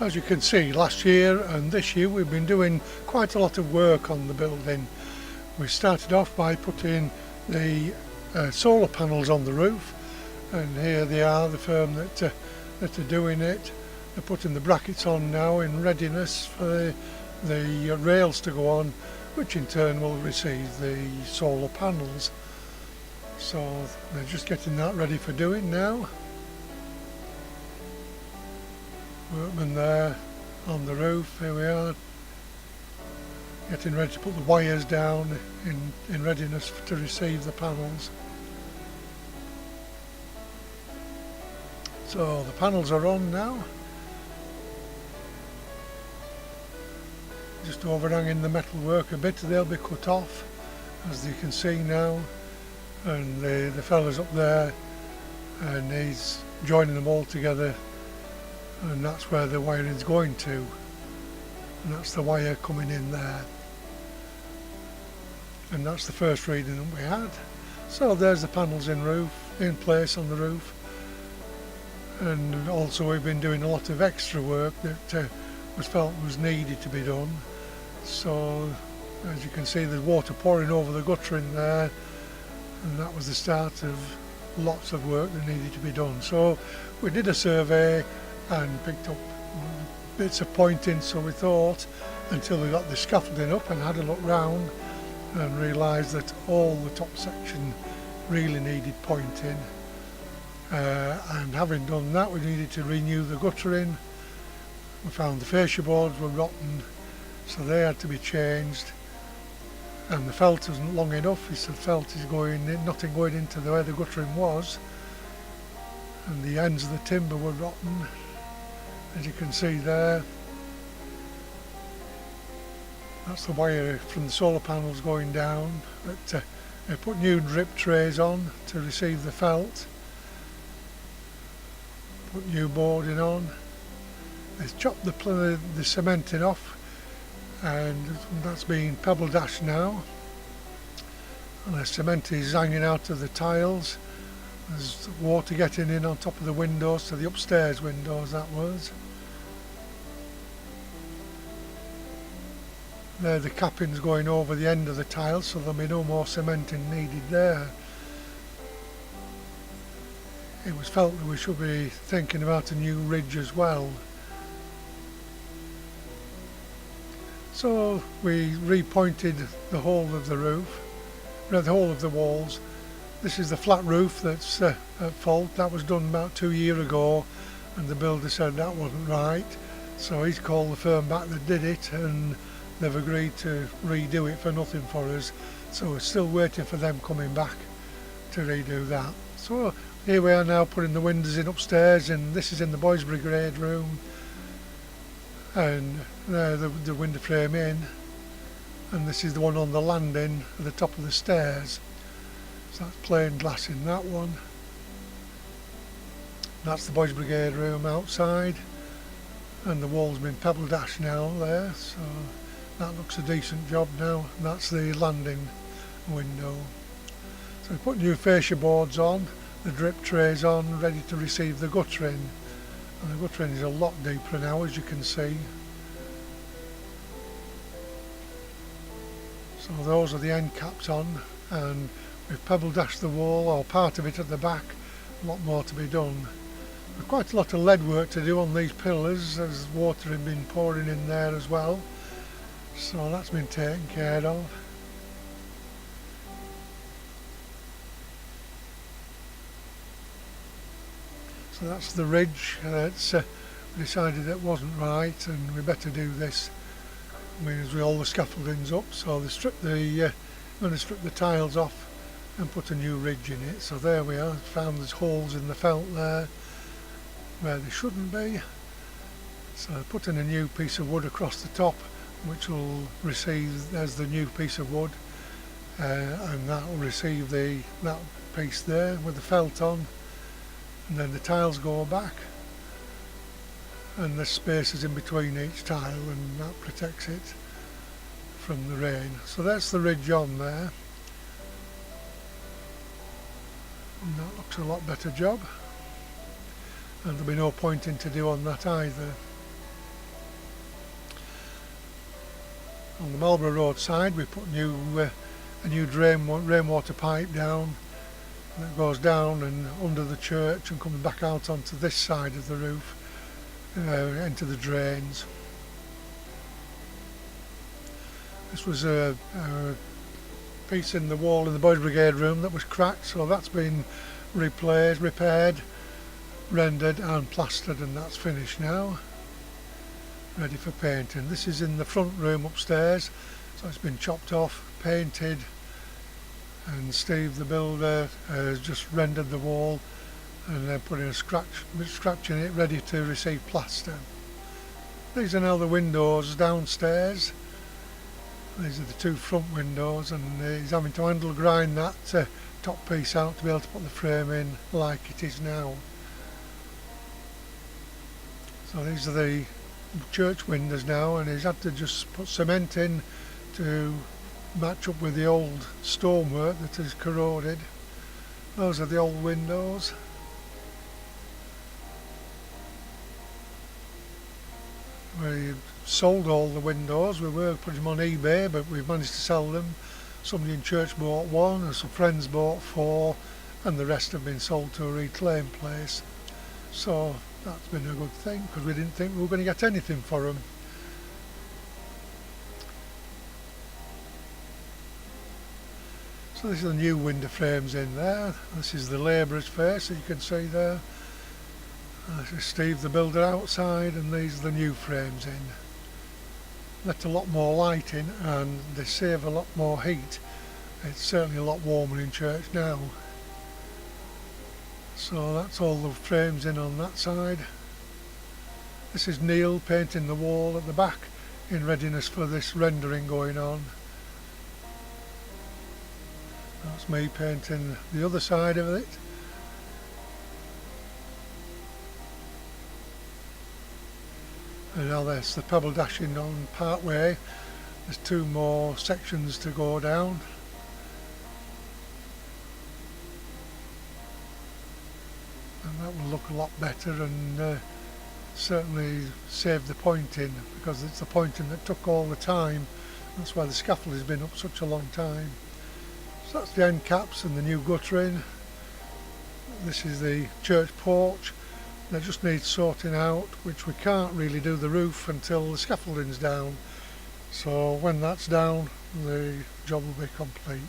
As you can see, last year and this year we've been doing quite a lot of work on the building. We started off by putting the solar panels on the roof, and here they are, the firm that are doing it. They're putting the brackets on now in readiness for the rails to go on, which in turn will receive the solar panels. So they're just getting that ready for doing now. Workmen there on the roof, here we are, getting ready to put the wires down in readiness to receive the panels. So the panels are on now, just overhanging the metal work a bit. They'll be cut off, as you can see now, and the fella's up there and he's joining them all together, and that's where the wiring's going to, and that's the wire coming in there, and that's the first reading that we had. So there's the panels in place on the roof. And also we've been doing a lot of extra work that was felt was needed to be done. So as you can see, there's water pouring over the gutter in there, and that was the start of lots of work that needed to be done. So we did a survey and picked up bits of pointing, so we thought, until we got the scaffolding up and had a look round and realised that all the top section really needed pointing. And having done that, we needed to renew the guttering. We found the fascia boards were rotten, so they had to be changed, and the felt wasn't long enough. He said felt is nothing going into the way the guttering was, and the ends of the timber were rotten, as you can see there. That's the wire from the solar panels going down. But they put new drip trays on to receive the felt. Put new boarding on. They've chopped the cementing off, and that's being pebble dashed now. And the cement is hanging out of the tiles. There's water getting in on top of the windows, to the upstairs windows that was. There the cappings going over the end of the tiles, so there'll be no more cementing needed there. It was felt that we should be thinking about a new ridge as well. So we repointed the whole of the roof, the whole of the walls. This is the flat roof that's at fault. That was done about 2 years ago, and the builder said that wasn't right. So he's called the firm back that did it, and they've agreed to redo it for nothing for us. So we're still waiting for them coming back to redo that. So here we are now putting the windows in upstairs, and this is in the boys brigade room, and there the window frame in, and this is the one on the landing at the top of the stairs. So that's plain glass in that one. That's the boys brigade room outside, and the wall's been pebble dashed now there, so that looks a decent job now. And that's the landing window. So we put new fascia boards on, the drip trays on, ready to receive the guttering, and the guttering is a lot deeper now, as you can see. So those are the end caps on, and we've pebble dashed the wall, or part of it at the back. A lot more to be done. There's quite a lot of lead work to do on these pillars, as water had been pouring in there as well, so that's been taken care of. So that's the ridge. We decided that wasn't right, and we better do this. I mean, as with all the scaffolding's up, so I'm going to strip the tiles off and put a new ridge in it. So there we are. Found there's holes in the felt there where they shouldn't be. So I put in a new piece of wood across the top, which will receive as the new piece of wood, and that will receive that piece there with the felt on. And then the tiles go back, and there's spaces in between each tile, and that protects it from the rain. So that's the ridge on there, and that looks a lot better job, and there'll be no pointing to do on that either. On the Marlborough Road side we put a new rainwater pipe down that goes down and under the church and coming back out onto this side of the roof, into the drains. This was a piece in the wall in the Boys Brigade room that was cracked, so that's been replaced, repaired, rendered and plastered, and that's finished now, ready for painting. This is in the front room upstairs, so it's been chopped off, painted, and Steve the builder has just rendered the wall and then putting a scratch in it, ready to receive plaster. These are now the windows downstairs. These are the two front windows, and he's having to handle grind that top piece out to be able to put the frame in like it is now. So these are the church windows now, and he's had to just put cement in to match up with the old stonework that has corroded. Those are the old windows. We sold all the windows. We were putting them on eBay, but we've managed to sell them. Somebody in church bought one, and some friends bought 4, and the rest have been sold to a reclaim place. So that's been a good thing, because we didn't think we were going to get anything for them. So this is the new window frames in there. This is the labourer's face that you can see there. This is Steve the builder outside, and these are the new frames in. Let a lot more light in and they save a lot more heat. It's certainly a lot warmer in church now. So that's all the frames in on that side. This is Neil painting the wall at the back in readiness for this rendering going on. That's me painting the other side of it. And now there's the pebble dashing on part way. There's 2 more sections to go down. And that will look a lot better, and certainly save the pointing, because it's the pointing that took all the time. That's why the scaffold has been up such a long time. So that's the end caps and the new guttering. This is the church porch. That just needs sorting out, which we can't really do the roof until the scaffolding's down. So when that's down, the job will be complete.